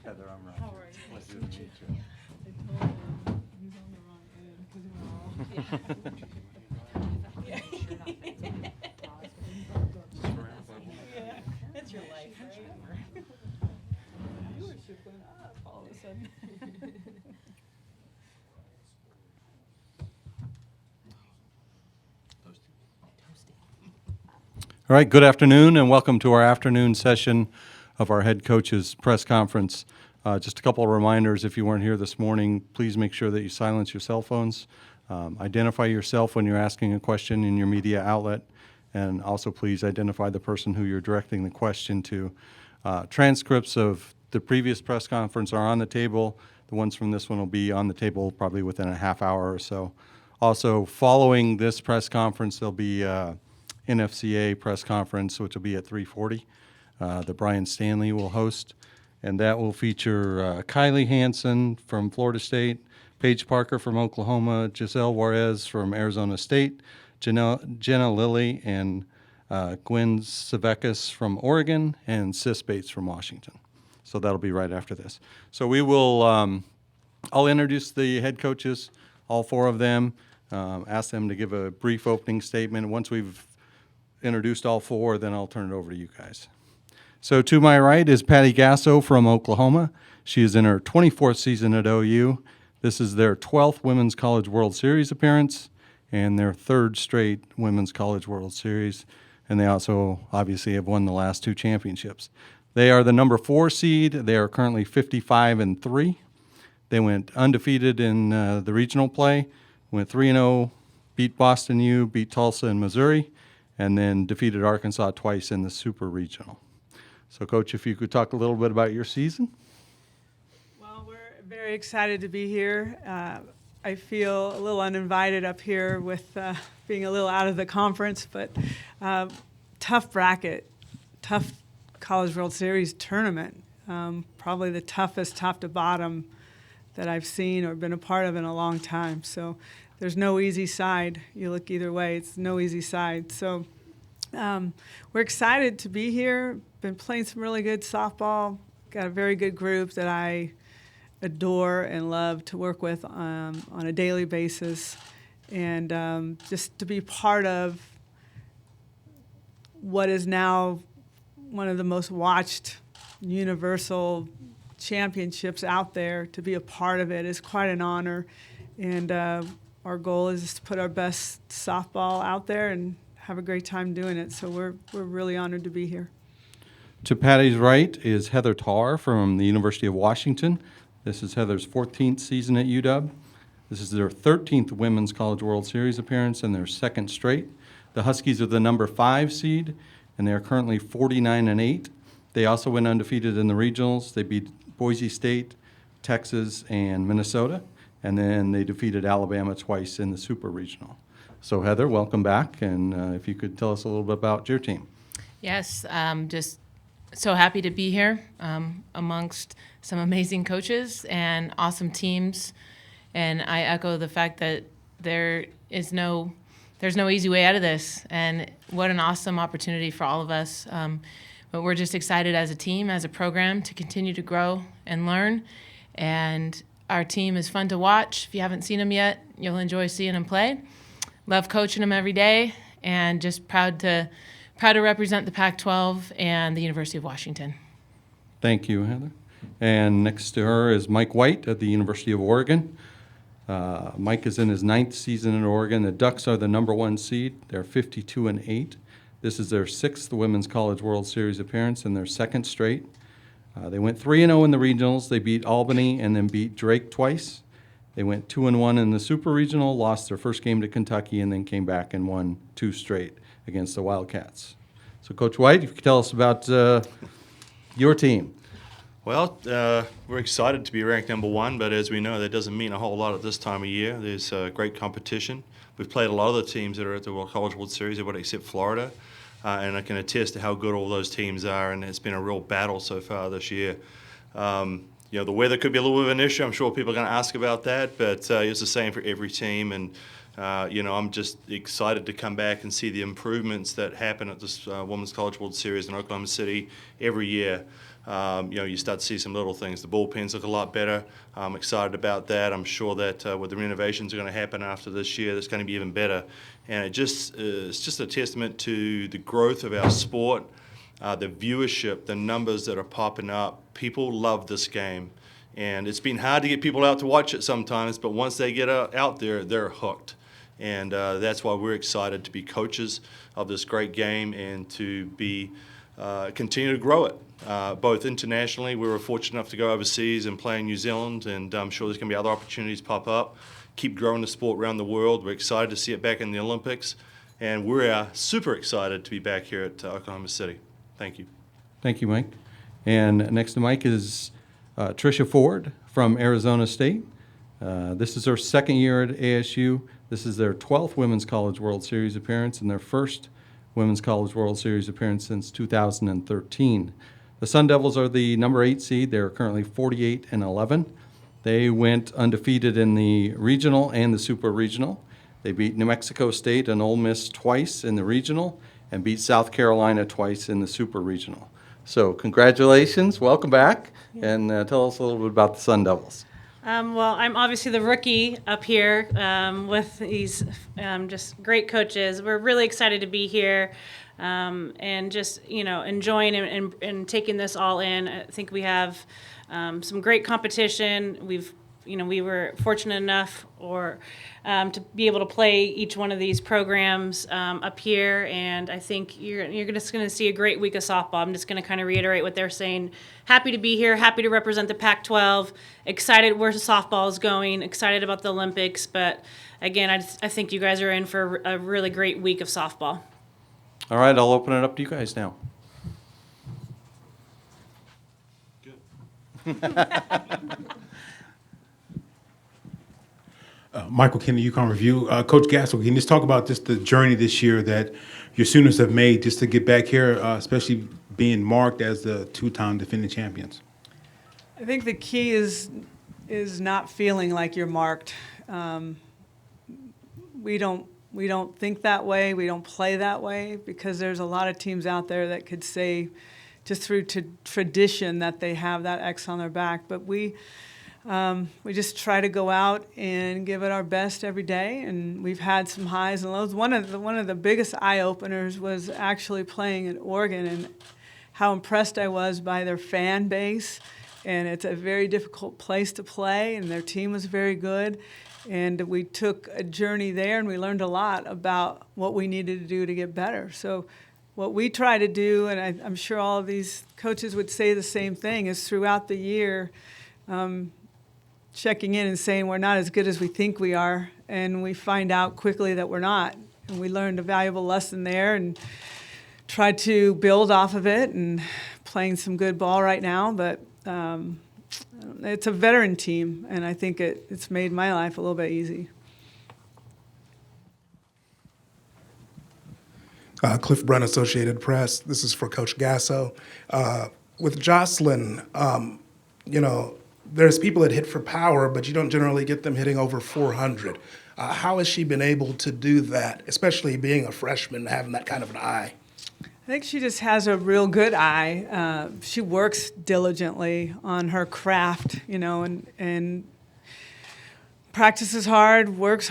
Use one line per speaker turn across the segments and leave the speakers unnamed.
Heather, I'm Roger.
How are you?
Pleasure to meet you.
I told him he's on the wrong end because we're all. Yeah, that's your life, right? Viewership went up all of a sudden.
All right, good afternoon and welcome to our afternoon session of our head coaches press conference. Just a couple of reminders, if you weren't here this morning, please make sure that you silence your cell phones. Identify yourself when you're asking a question in your media outlet, and also please identify the person who you're directing the question to. Transcripts of the previous press conference are on the table. The ones from this one will be on the table probably within a half hour or so. Also, following this press conference, there'll be NFCA press conference, which will be at 3:40. The Brian Stanley will host, and that will feature Kylie Hansen from Florida State, Paige Parker from Oklahoma, Giselle Juarez from Arizona State, Jenna Lilly and Gwen Savekis from Oregon, and Sis Bates from Washington. So that'll be right after this. So we will, I'll introduce the head coaches, all four of them, ask them to give a brief opening statement. Once we've introduced all four, then I'll turn it over to you guys. So to my right is Patty Gasso from Oklahoma. She is in her 24th season at OU. This is their 12th Women's College World Series appearance and their third straight Women's College World Series. And they also obviously have won the last two championships. They are the number 4 seed. They are currently 55-3. They went undefeated in the regional play, went 3-0, beat Boston U, beat Tulsa and Missouri, and then defeated Arkansas twice in the Super Regional. So, Coach, if you could talk a little bit about your season.
Well, we're very excited to be here. I feel a little uninvited up here with being a little out of the conference, but tough bracket, tough College World Series tournament, probably the toughest top to bottom that I've seen or been a part of in a long time. So there's no easy side. You look either way, it's no easy side. So we're excited to be here. Been playing some really good softball. Got a very good group that I adore and love to work with on a daily basis. And just to be part of what is now one of the most watched universal championships out there, to be a part of it is quite an honor. And our goal is to put our best softball out there and have a great time doing it. So we're really honored to be here.
To Patty's right is Heather Tarr from the University of Washington. This is Heather's 14th season at UW. This is their 13th Women's College World Series appearance and their second straight. The Huskies are the number 5 seed, and they are currently 49-8. They also went undefeated in the regionals. They beat Boise State, Texas, and Minnesota, and then they defeated Alabama twice in the Super Regional. So, Heather, welcome back, and if you could tell us a little bit about your team.
Yes, just so happy to be here amongst some amazing coaches and awesome teams. And I echo the fact that there's no easy way out of this, and what an awesome opportunity for all of us. But we're just excited as a team, as a program, to continue to grow and learn. And our team is fun to watch. If you haven't seen them yet, you'll enjoy seeing them play. Love coaching them every day, and just proud to represent the Pac-12 and the University of Washington.
Thank you, Heather. And next to her is Mike White at the University of Oregon. Mike is in his 9th season in Oregon. The Ducks are the number 1 seed. They're 52-8. This is their 6th Women's College World Series appearance and their second straight. They went 3-0 in the regionals. They beat Albany and then beat Drake twice. They went 2-1 in the Super Regional, lost their first game to Kentucky, and then came back and won 2 straight against the Wildcats. So, Coach White, if you could tell us about your team.
Well, we're excited to be ranked number 1, but as we know, that doesn't mean a whole lot at this time of year. There's great competition. We've played a lot of the teams that are at the World College World Series, everybody except Florida, and I can attest to how good all those teams are, and it's been a real battle so far this year. The weather could be a little bit of an issue. I'm sure people are going to ask about that, but it's the same for every team, and I'm just excited to come back and see the improvements that happen at this Women's College World Series in Oklahoma City every year. You start to see some little things. The bullpens look a lot better. I'm excited about that. I'm sure that with the renovations are going to happen after this year, that's going to be even better. And it's just a testament to the growth of our sport, the viewership, the numbers that are popping up. People love this game. And it's been hard to get people out to watch it sometimes, but once they get out there, they're hooked. And that's why we're excited to be coaches of this great game and to be continue to grow it, both internationally. We were fortunate enough to go overseas and play in New Zealand, and I'm sure there's going to be other opportunities pop up. Keep growing the sport around the world. We're excited to see it back in the Olympics, and we're super excited to be back here at Oklahoma City. Thank you.
Thank you, Mike. And next to Mike is Trisha Ford from Arizona State. This is her second year at ASU. This is their 12th Women's College World Series appearance and their first Women's College World Series appearance since 2013. The Sun Devils are the number 8 seed. They're currently 48-11. They went undefeated in the regional and the super regional. They beat New Mexico State and Ole Miss twice in the regional and beat South Carolina twice in the super regional. So congratulations, welcome back, and tell us a little bit about the Sun Devils.
Well, I'm obviously the rookie up here with these just great coaches. We're really excited to be here and just, enjoying and taking this all in. I think we have some great competition. We were fortunate enough to be able to play each one of these programs up here, and I think you're just going to see a great week of softball. I'm just going to kind of reiterate what they're saying. Happy to be here, happy to represent the Pac-12, excited where softball is going, excited about the Olympics, but again, I think you guys are in for a really great week of softball.
All right, I'll open it up to you guys now.
Michael Kennedy, UConn Review. Coach Gasso, can you just talk about just the journey this year that your Sooners have made just to get back here, especially being marked as the two-time defending champions?
I think the key is not feeling like you're marked. We don't think that way. We don't play that way because there's a lot of teams out there that could say just through tradition that they have that X on their back. But we just try to go out and give it our best every day, and we've had some highs and lows. One of the biggest eye openers was actually playing in Oregon, and how impressed I was by their fan base. And it's a very difficult place to play, and their team was very good. And we took a journey there, and we learned a lot about what we needed to do to get better. So what we try to do, and I'm sure all of these coaches would say the same thing, is throughout the year, checking in and saying we're not as good as we think we are, and we find out quickly that we're not. And we learned a valuable lesson there and tried to build off of it and playing some good ball right now. But it's a veteran team, and I think it's made my life a little bit easy.
Cliff Brunn, Associated Press. This is for Coach Gasso. With Jocelyn, there's people that hit for power, but you don't generally get them hitting over 400. How has she been able to do that, especially being a freshman, having that kind of an eye?
I think she just has a real good eye. She works diligently on her craft, and practices hard, works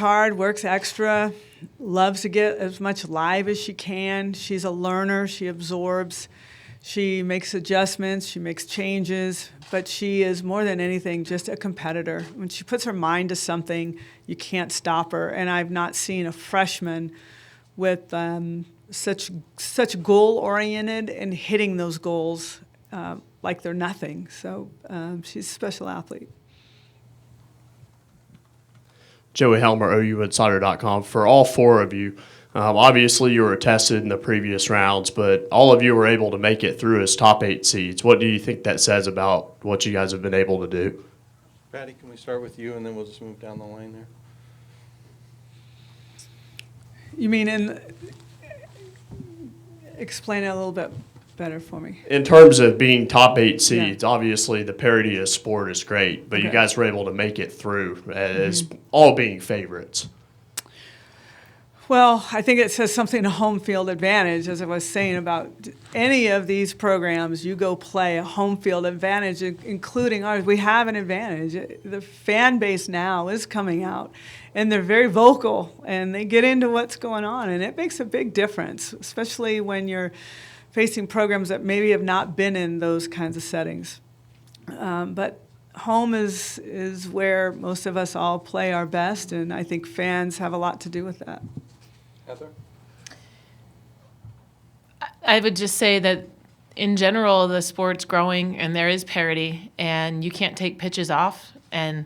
extra, loves to get as much live as she can. She's a learner. She absorbs. She makes adjustments. She makes changes. But she is more than anything just a competitor. When she puts her mind to something, you can't stop her. And I've not seen a freshman with such goal-oriented and hitting those goals like they're nothing. So she's a special athlete.
Joey Helmer, OUinsider.com. For all four of you, obviously you were tested in the previous rounds, but all of you were able to make it through as top 8 seeds. What do you think that says about what you guys have been able to do?
Patty, can we start with you, and then we'll just move down the line there?
You mean explain it a little bit better for me.
In terms of being top 8 seeds, obviously the parity of sport is great, but you guys were able to make it through as all being favorites.
Well, I think it says something to home field advantage, as I was saying about any of these programs, you go play a home field advantage, including ours. We have an advantage. The fan base now is coming out, and they're very vocal, and they get into what's going on, and it makes a big difference, especially when you're facing programs that maybe have not been in those kinds of settings. But home is where most of us all play our best, and I think fans have a lot to do with that.
Heather?
I would just say that in general, the sport's growing and there is parity, and you can't take pitches off. And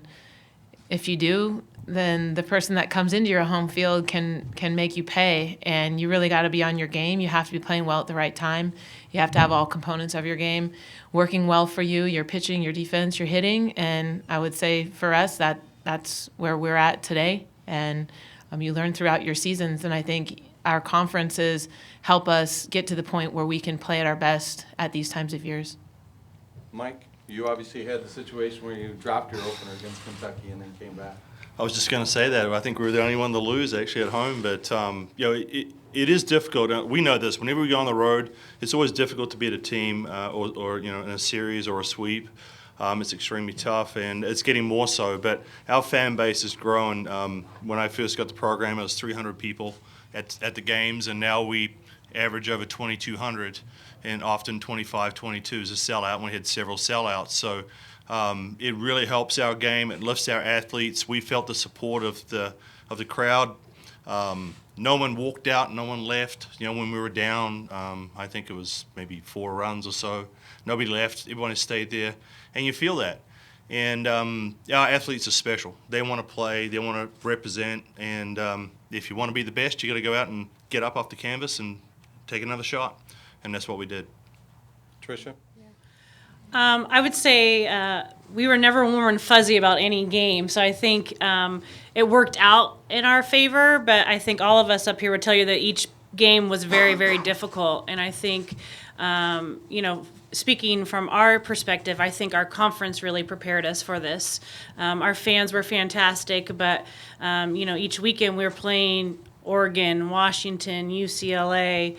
if you do, then the person that comes into your home field can make you pay. And you really got to be on your game. You have to be playing well at the right time. You have to have all components of your game working well for you, your pitching, your defense, your hitting. And I would say for us, that's where we're at today. And you learn throughout your seasons, and I think our conferences help us get to the point where we can play at our best at these times of years.
Mike, you obviously had the situation where you dropped your opener against Kentucky and then came back.
I was just going to say that. I think we were the only one to lose actually at home, but it is difficult. We know this. Whenever we go on the road, it's always difficult to beat a team or in a series or a sweep. It's extremely tough, and it's getting more so. But our fan base has grown. When I first got the program, it was 300 people at the games, and now we average over 2,200, and often 25, 22 is a sellout, and we had several sellouts. So it really helps our game. It lifts our athletes. We felt the support of the crowd. No one walked out. No one left. When we were down, I think it was maybe 4 runs or so. Nobody left. Everyone stayed there. And you feel that. And our athletes are special. They want to play. They want to represent. And if you want to be the best, you got to go out and get up off the canvas and take another shot. And that's what we did.
Trisha?
I would say we were never warm and fuzzy about any game, so I think it worked out in our favor, but I think all of us up here would tell you that each game was very, very difficult, and I think, speaking from our perspective, I think our conference really prepared us for this. Our fans were fantastic, but, each weekend we were playing Oregon, Washington, UCLA,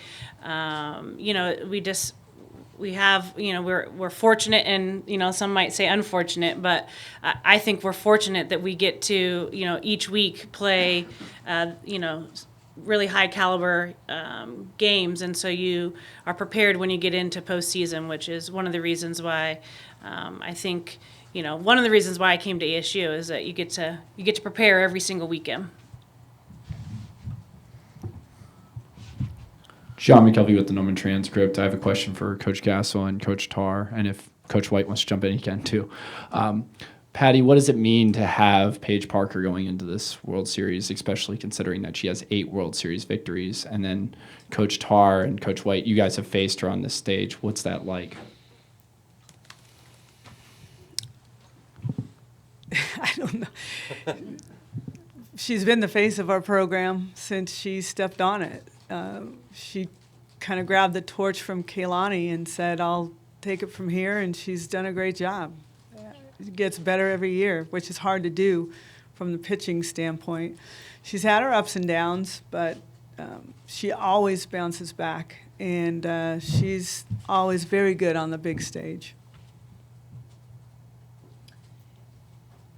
we're fortunate, and some might say unfortunate, but I think we're fortunate that we get to each week play really high caliber games, and so you are prepared when you get into postseason, which is one of the reasons why I think one of the reasons why I came to ASU is that you get to prepare every single weekend.
John McKelvey with the Norman Transcript. I have a question for Coach Gasso and Coach Tarr, and if Coach White wants to jump in, he can too. Patty, what does it mean to have Paige Parker going into this World Series, especially considering that she has 8 World Series victories? And then Coach Tarr and Coach White, you guys have faced her on this stage. What's that like?
I don't know. She's been the face of our program since she stepped on it. She kind of grabbed the torch from Kaylani and said, I'll take it from here, and she's done a great job. It gets better every year, which is hard to do from the pitching standpoint. She's had her ups and downs, but she always bounces back, and she's always very good on the big stage.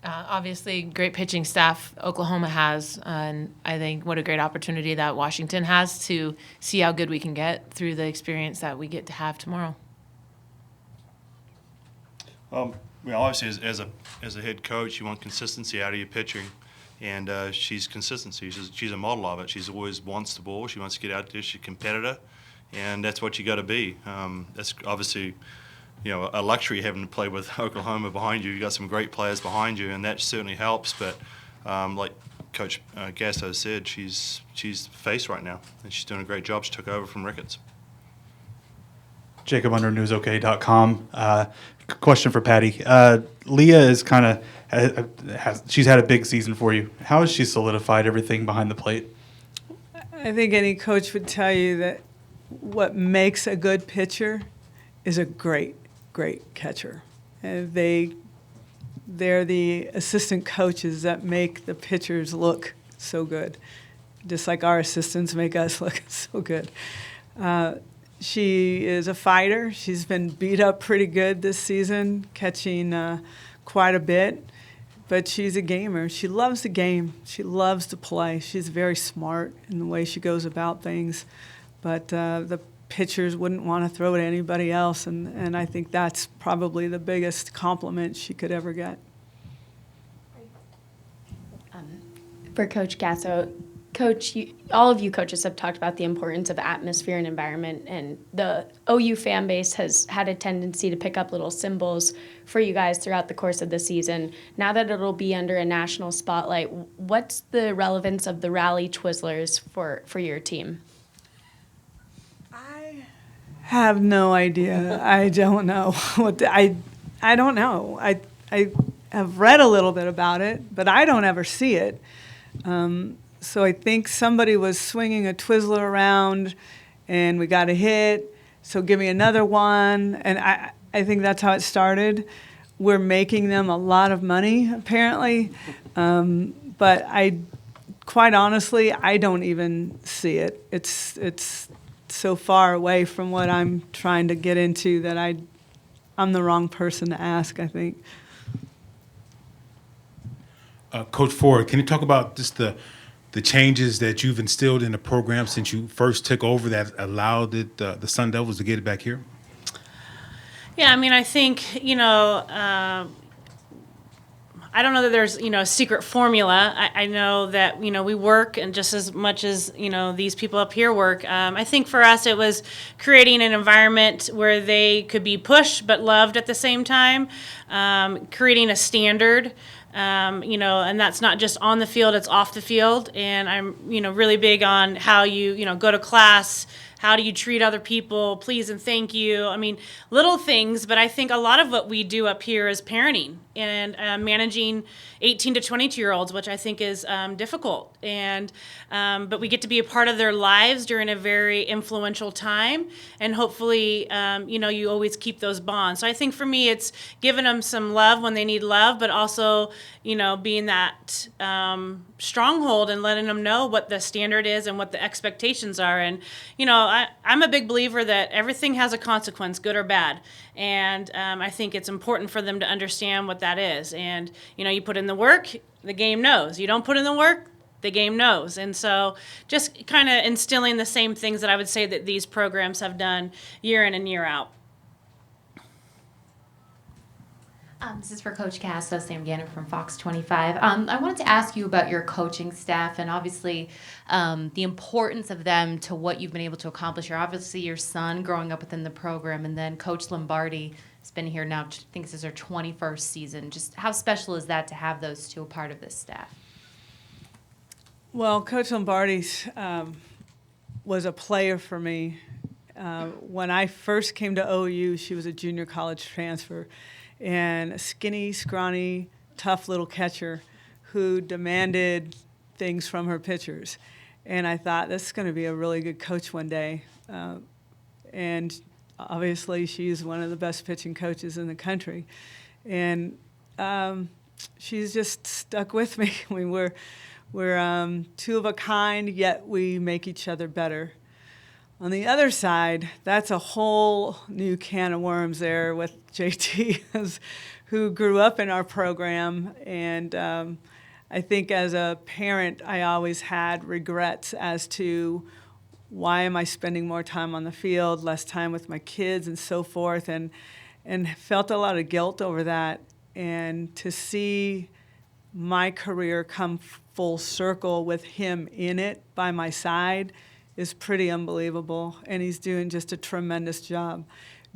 Obviously, great pitching staff Oklahoma has, and I think what a great opportunity that Washington has to see how good we can get through the experience that we get to have tomorrow.
Obviously, as a head coach, you want consistency out of your pitching, and she's consistency. She's a model of it. She's always wants the ball. She wants to get out there. She's a competitor, and that's what you got to be. That's obviously a luxury having to play with Oklahoma behind you. You've got some great players behind you, and that certainly helps. But like Coach Gasso said, she's the face right now, and she's doing a great job. She took over from Ricketts.
Jacob under newsok.com. Question for Patty. Leah is kind of she's had a big season for you. How has she solidified everything behind the plate?
I think any coach would tell you that what makes a good pitcher is a great catcher. And they're the assistant coaches that make the pitchers look so good. just like our assistants make us look so good. She is a fighter. She's been beat up pretty good this season, catching quite a bit. But she's a gamer. She loves the game. She loves to play. She's very smart in the way she goes about things. But the pitchers wouldn't want to throw to anybody else, and I think that's probably the biggest compliment she could ever get.
For Coach Gasso, Coach, all of you coaches have talked about the importance of atmosphere and environment, and the OU fan base has had a tendency to pick up little symbols for you guys throughout the course of the season. Now that it'll be under a national spotlight, what's the relevance of the Rally Twizzlers for your team?
I have no idea. I don't know what I don't know. I have read a little bit about it, but I don't ever see it. So I think somebody was swinging a Twizzler around, and we got a hit. So give me another one, and I think that's how it started. We're making them a lot of money apparently, but quite honestly, I don't even see it. It's so far away from what I'm trying to get into that I'm the wrong person to ask, I think.
Coach Ford, can you talk about just the changes that you've instilled in the program since you first took over that allowed the Sun Devils to get it back here?
Yeah, I mean, I think, I don't know that there's, a secret formula. I know that, we work, and just as much as, these people up here work. I think for us it was creating an environment where they could be pushed but loved at the same time, creating a standard. And that's not just on the field, it's off the field. And I'm, really big on how you, go to class, how do you treat other people, please and thank you. I mean, little things, but I think a lot of what we do up here is parenting and managing 18 to 22-year-olds, which I think is difficult. And but we get to be a part of their lives during a very influential time, and hopefully, you always keep those bonds. So I think for me, it's giving them some love when they need love, but also, being that stronghold and letting them know what the standard is and what the expectations are. And, I'm a big believer that everything has a consequence, good or bad. And I think it's important for them to understand what that is. And, you put in the work, the game knows. You don't put in the work, the game knows. And so just kind of instilling the same things that I would say that these programs have done year in and year out.
This is for Coach Gasso, Sam Gannon from Fox 25. I wanted to ask you about your coaching staff and obviously the importance of them to what you've been able to accomplish here. Obviously, your son growing up within the program, and then Coach Lombardi has been here now, I think this is her 21st season. Just how special is that to have those two a part of this staff?
Well, Coach Lombardi was a player for me. When I first came to OU, she was a junior college transfer, and a skinny, scrawny, tough little catcher who demanded things from her pitchers. And I thought, this is going to be a really good coach one day. And obviously, she's one of the best pitching coaches in the country. And she's just stuck with me. I mean, we're two of a kind, yet we make each other better. On the other side, that's a whole new can of worms there with JT, who grew up in our program. And I think as a parent, I always had regrets as to why am I spending more time on the field, less time with my kids and so forth, and felt a lot of guilt over that. And to see my career come full circle with him in it by my side is pretty unbelievable, and he's doing just a tremendous job.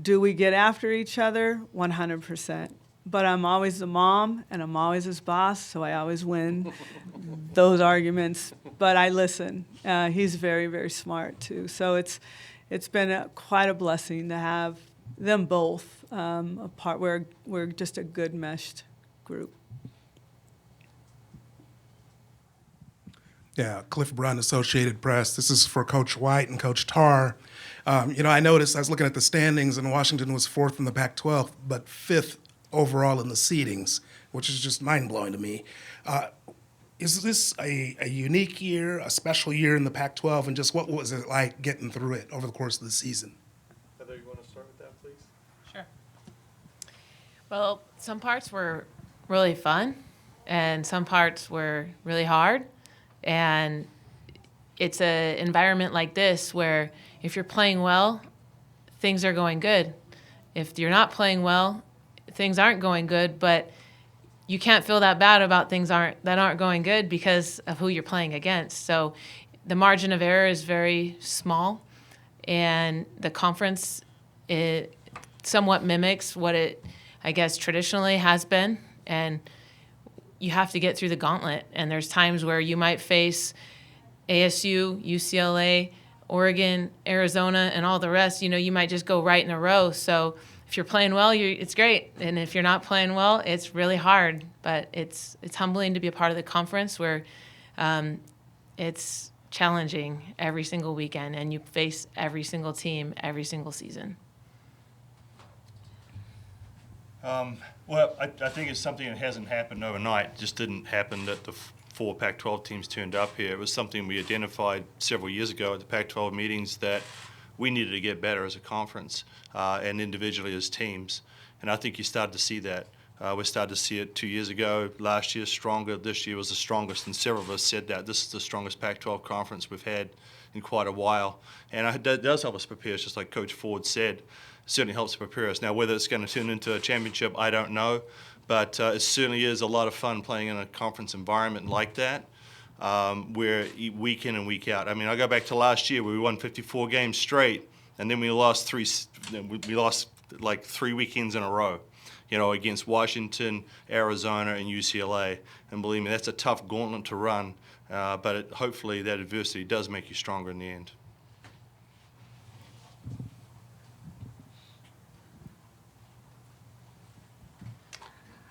Do we get after each other? 100%. But I'm always the mom, and I'm always his boss, so I always win those arguments. But I listen. He's very, very smart, too. So it's been quite a blessing to have them both apart. We're just a good meshed group.
Yeah, Cliff Brunn, Associated Press. This is for Coach White and Coach Tarr. I noticed, I was looking at the standings, and Washington was 4th in the Pac-12, but 5th overall in the seedings, which is just mind-blowing to me. Is this a unique year, a special year in the Pac-12, and just what was it like getting through it over the course of the season?
Heather, you want to start with that, please?
Sure. Well, some parts were really fun, and some parts were really hard. And it's an environment like this where if you're playing well, things are going good. If you're not playing well, things aren't going good, but you can't feel that bad about things that aren't going good because of who you're playing against. So the margin of error is very small, and the conference, it somewhat mimics what it, I guess, traditionally has been. And you have to get through the gauntlet. And there's times where you might face ASU, UCLA, Oregon, Arizona, and all the rest. You know, you might just go right in a row. So if you're playing well, it's great. And if you're not playing well, it's really hard. But it's humbling to be a part of the conference where it's challenging every single weekend, and you face every single team every single season.
Well, I think it's something that hasn't happened overnight. It just didn't happen that the four Pac-12 teams turned up here. It was something we identified several years ago at the Pac-12 meetings that we needed to get better as a conference and individually as teams. And I think you started to see that. We started to see it 2 years ago. Last year, stronger. This year was the strongest. And several of us said that this is the strongest Pac-12 conference we've had in quite a while. And it does help us prepare, just like Coach Ford said. It certainly helps prepare us. Now, whether it's going to turn into a championship, I don't know. But it certainly is a lot of fun playing in a conference environment like that, where week in and week out. I mean, I go back to last year where we won 54 games straight, and then we lost like 3 weekends in a row, you know, against Washington, Arizona, and UCLA. And believe me, that's a tough gauntlet to run, but hopefully that adversity does make you stronger in the end.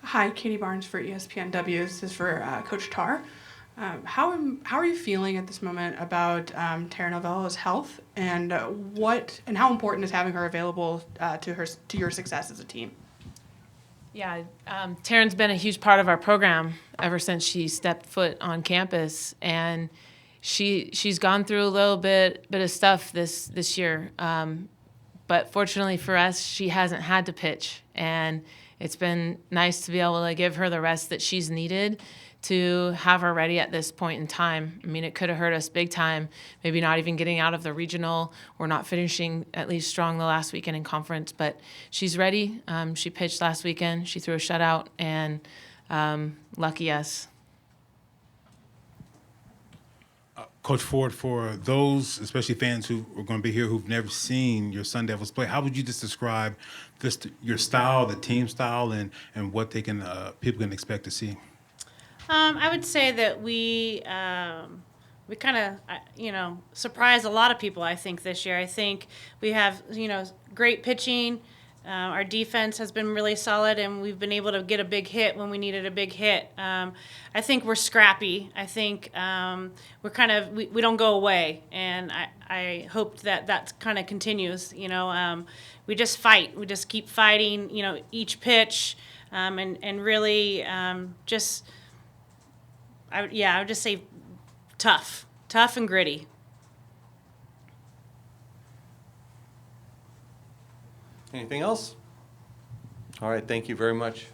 Hi, Katie Barnes for ESPNW. This is for Coach Tarr. How are you feeling at this moment about Tara Novella's health, and how important is having her available to your success as a team?
Yeah, Taryn's been a huge part of our program ever since she stepped foot on campus, and she's gone through a little bit of stuff this year. But fortunately for us, she hasn't had to pitch, and it's been nice to be able to give her the rest that she's needed to have her ready at this point in time. I mean, it could have hurt us big time, maybe not even getting out of the regional or not finishing at least strong the last weekend in conference, but she's ready. She pitched last weekend. She threw a shutout, and lucky us.
Coach Ford, for those, especially fans who are going to be here who've never seen your Sun Devils play, how would you just describe your style, the team style, and what people can expect to see?
I would say that we kind of, surprised a lot of people, I think, this year. I think we have, great pitching. Our defense has been really solid, and we've been able to get a big hit when we needed a big hit. I think we're scrappy. I think we're we don't go away, and I hope that kind of continues. We just fight. We just keep fighting, each pitch, and really just, I would just say tough and gritty.
Anything else? All right, thank you very much.